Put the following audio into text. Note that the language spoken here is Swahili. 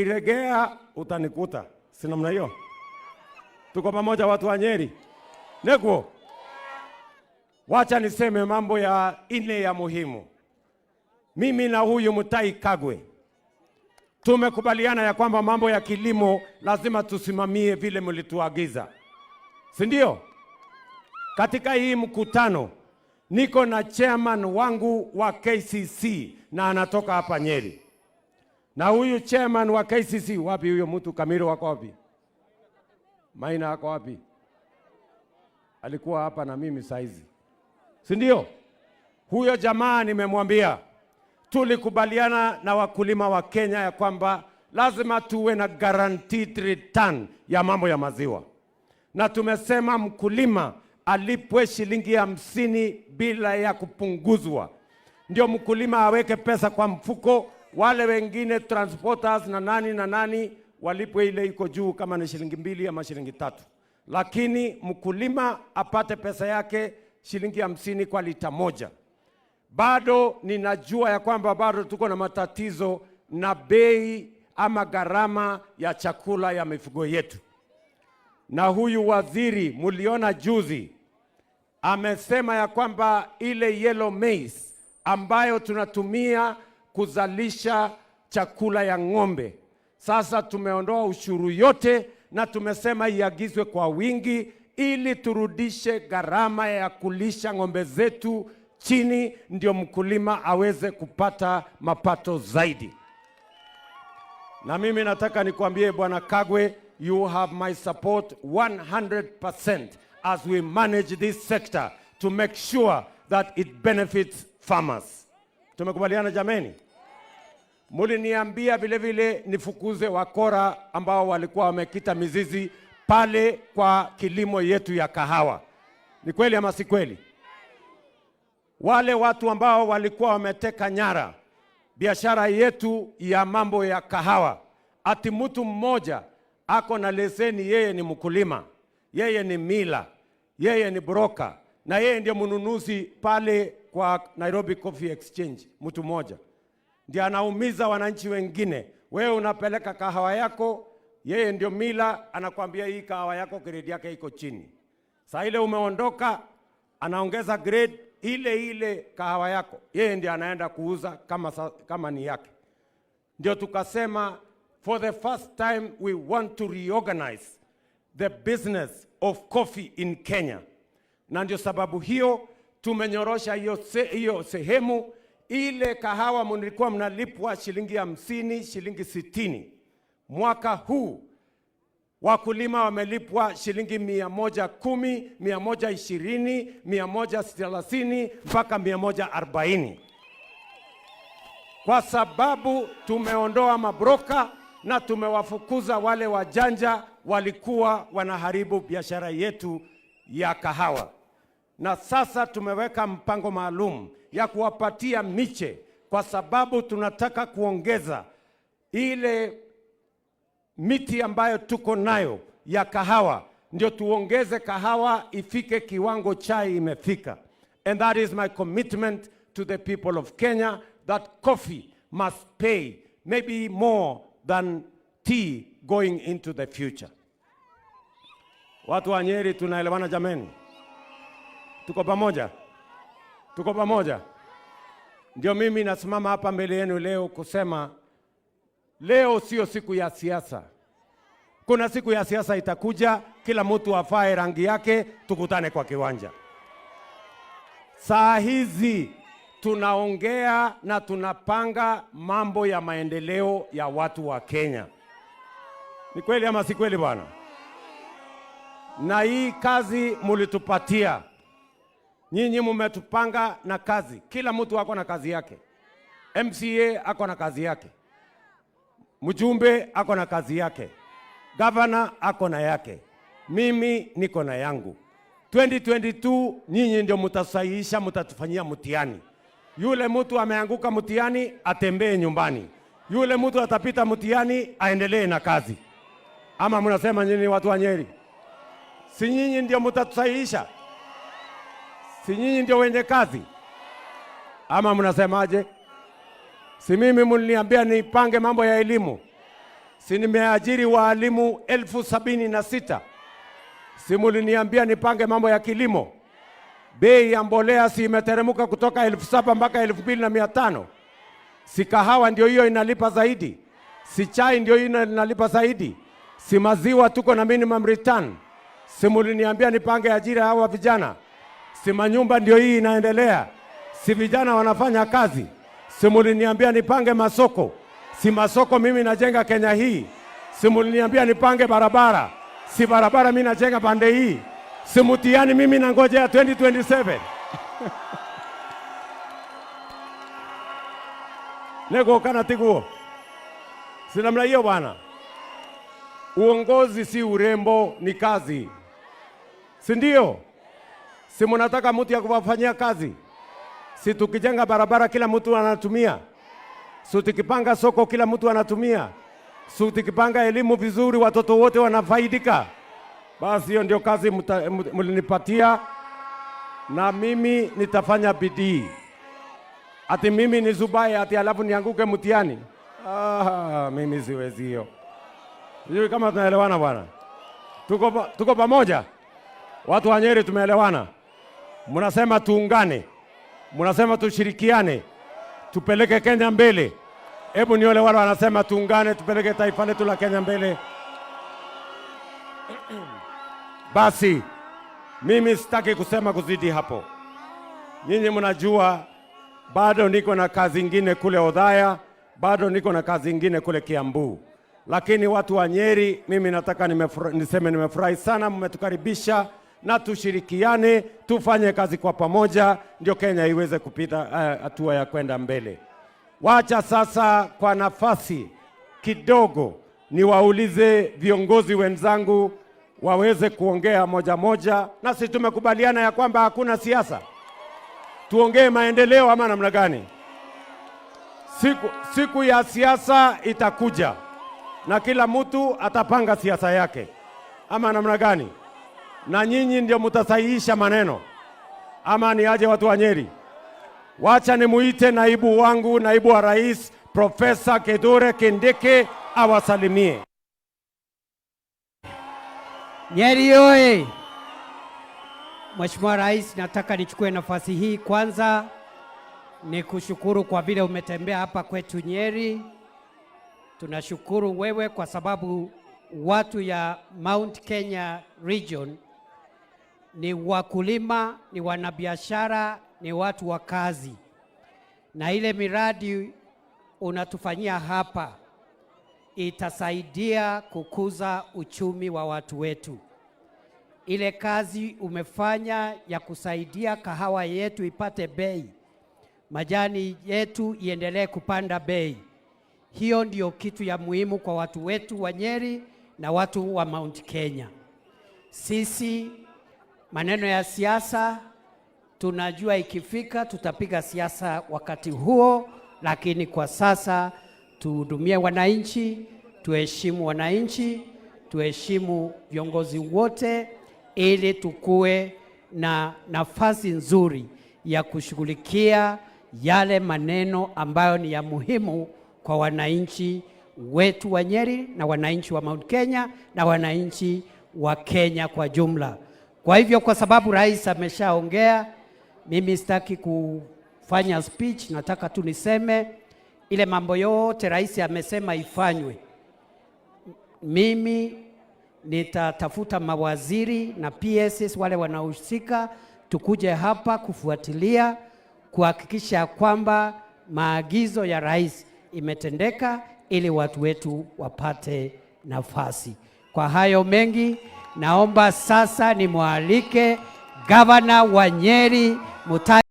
ukiregea utanikuta. Si namna hiyo? Tuko pamoja watu wa Nyeri. Neko. Wacha niseme mambo ya ine ya muhimu. Mimi na huyu Mutahi Kagwe tumekubaliana ya kwamba mambo ya kilimo lazima tusimamie vile mlituagiza. Si ndio? Katika hii mkutano niko na chairman wangu wa KCC na anatoka hapa Nyeri. Na huyu chairman wa KCC, wapi huyo mtu? Kamiro wako wapi? Maina wako wapi? Alikuwa hapa na mimi saizi. Si ndio? Huyo jamaa nimemwambia tulikubaliana na wakulima wa Kenya ya kwamba lazima tuwe na guaranteed return ya mambo ya maziwa. Na tumesema mkulima alipwe shilingi 50 bila ya kupunguzwa. Ndio mkulima aweke pesa kwa mfuko, wale wengine transporters na nani walipwe ile iko juu kama ni shilingi 2 ama shilingi 3. Lakini mkulima apate pesa yake shilingi 50 kwa lita moja. Bado ninajua ya kwamba bado tuko na matatizo na bei ama gharama ya chakula ya mifugo yetu. Na huyu waziri muliona juzi amesema ya kwamba ile yellow maize ambayo tunatumia kuzalisha chakula ya ng'ombe, sasa tumeondoa ushuru yote na tumesema iagizwe kwa wingi ili turudishe gharama ya kulisha ng'ombe zetu chini, ndio mkulima aweze kupata mapato zaidi. Na mimi nataka nikwambie Bwana Kagwe, you have my support 100% as we manage this sector to make sure that it benefits farmers. Tumekubaliana jameni? Muliniambia vile vile nifukuze wakora ambao walikuwa wamekita mizizi pale kwa kilimo yetu ya kahawa. Ni kweli ama si kweli? Wale watu ambao walikuwa wameteka nyara biashara yetu ya mambo ya kahawa. Ati mtu mmoja ako na leseni, yeye ni mkulima, yeye ni mila, yeye ni broker, na yeye ndio mnunuzi pale kwa Nairobi Coffee Exchange. Mtu mmoja ndiye anaumiza wananchi wengine. Wewe unapeleka kahawa yako, yeye ndio mila, anakuambia hii kahawa yako grade yake iko chini. Saa ile umeondoka, anaongeza grade ile kahawa yako, yeye ndiye anaenda kuuza kama ni yake. Ndio tukasema for the first time we want to reorganize the business of coffee in Kenya. Na ndio sababu hiyo tumenyorosha hiyo sehemu. Ile kahawa mlikuwa mnalipwa shilingi 50, shilingi 60. Mwaka huu wakulima wamelipwa shilingi 110, 120, 130 mpaka 140. Kwa sababu tumeondoa mabroka na tumewafukuza wale wajanja walikuwa wanaharibu biashara yetu ya kahawa. Na sasa tumeweka mpango maalum ya kuwapatia miche, kwa sababu tunataka kuongeza ile miti ambayo tuko nayo ya kahawa, ndio tuongeze kahawa ifike kiwango chai imefika. And that is my commitment to the people of Kenya, that coffee must pay maybe more than tea going into the future. Watu wa Nyeri tunaelewana jameni? Tuko pamoja? Tuko pamoja? Ndio mimi nasimama hapa mbele yenu leo kusema leo sio siku ya siasa. Kuna siku ya siasa itakuja, kila mtu afae rangi yake, tukutane kwa kiwanja. Saa hizi tunaongea na tunapanga mambo ya maendeleo ya watu wa Kenya. Ni kweli ama si kweli bwana? Na hii kazi mulitupatia. Nyinyi mumetupanga na kazi. Kila mtu ako na kazi yake. MCA ako na kazi yake. Mjumbe ako na kazi yake. Governor ako na yake. Mimi niko na yangu. 2022 nyinyi ndio mtasahihisha, mtatufanyia mtihani. Yule mtu ameanguka mtihani atembee nyumbani. Yule mtu atapita mtihani aendelee na kazi. Ama mnasema nyinyi watu wa Nyeri? Si nyinyi ndio mtatusahihisha? Si nyinyi ndio wenye kazi? Ama mnasemaje? Si mimi mliniambia nipange mambo ya elimu? Si nimeajiri walimu 76,000. Si muliniambia nipange mambo ya kilimo? Bei ya mbolea si imeteremuka kutoka 7,000 mpaka 2,500. Si kahawa ndio hiyo inalipa zaidi? Si chai ndio hiyo inalipa zaidi? Si maziwa tuko na minimum return? Si muliniambia nipange ajira hawa vijana? Si manyumba ndio hii inaendelea? Si vijana wanafanya kazi? Si muliniambia nipange masoko? Si masoko mimi najenga Kenya hii? Si muliniambia nipange barabara? Si barabara mimi najenga pande hii? Si mtihani mimi nangojea 2027? Nego kana tiguo. Si namna hiyo bwana. Uongozi si urembo, ni kazi. Si ndio? Si mnataka mtu ya kuwafanyia kazi? Si tukijenga barabara kila mtu anatumia? Si tukipanga soko kila mtu anatumia? Si tukipanga elimu vizuri watoto wote wanafaidika? Basi hiyo ndio kazi mlinipatia, na mimi nitafanya bidii. Ati mimi ni Zubai ati alafu nianguke mtihani? Mimi siwezi hiyo. Sijui kama tunaelewana bwana. Tuko pamoja? Watu wa Nyeri tumeelewana? Mnasema tuungane, mnasema tushirikiane, tupeleke Kenya mbele. Hebu niole wale wanasema tuungane, tupeleke taifa letu la Kenya mbele. Basi mimi sitaki kusema kuzidi hapo. Nyinyi mnajua bado niko na kazi ingine kule Othaya, bado niko na kazi ingine kule Kiambu. Lakini watu wa Nyeri, mimi nataka niseme nimefurahi sana mmetukaribisha, na tushirikiane, tufanye kazi kwa pamoja, ndio Kenya iweze kupita hatua ya kwenda mbele. Wacha sasa kwa nafasi kidogo niwaulize viongozi wenzangu waweze kuongea moja moja, na sisi tumekubaliana ya kwamba hakuna siasa. Tuongee maendeleo ama namna gani? Siku ya siasa itakuja na kila mtu atapanga siasa yake, ama namna gani? Na nyinyi ndio mtasahihisha maneno, ama ni aje watu wa Nyeri? Wacha nimuite naibu wangu, naibu wa rais, Profesa Kithure Kindiki awasalimie. Nyeri oye! Mheshimiwa Rais, nataka nichukue nafasi hii kwanza ni kushukuru kwa vile umetembea hapa kwetu Nyeri. Tunashukuru wewe kwa sababu watu ya Mount Kenya region ni wakulima, ni wanabiashara, ni watu wa kazi. Na ile miradi unatufanyia hapa itasaidia kukuza uchumi wa watu wetu. Ile kazi umefanya ya kusaidia kahawa yetu ipate bei, majani yetu iendelee kupanda bei. Hiyo ndio kitu ya muhimu kwa watu wetu wa Nyeri na watu wa Mount Kenya. Sisi maneno ya siasa tunajua ikifika tutapiga siasa wakati huo, lakini kwa sasa tuhudumie wananchi, tuheshimu wananchi, tuheshimu viongozi wote ili tukue na nafasi nzuri ya kushughulikia yale maneno ambayo ni ya muhimu kwa wananchi wetu wa Nyeri na wananchi wa Mount Kenya na wananchi wa Kenya kwa jumla. Kwa hivyo kwa sababu rais ameshaongea, mimi sitaki kufanya speech, nataka tu niseme ile mambo yote rais amesema ifanywe. Mimi nitatafuta mawaziri na PSS wale wanaohusika, tukuje hapa kufuatilia kuhakikisha kwamba maagizo ya rais imetendeka ili watu wetu wapate nafasi. Kwa hayo mengi, naomba sasa nimwalike Gavana wa Nyeri Mutahi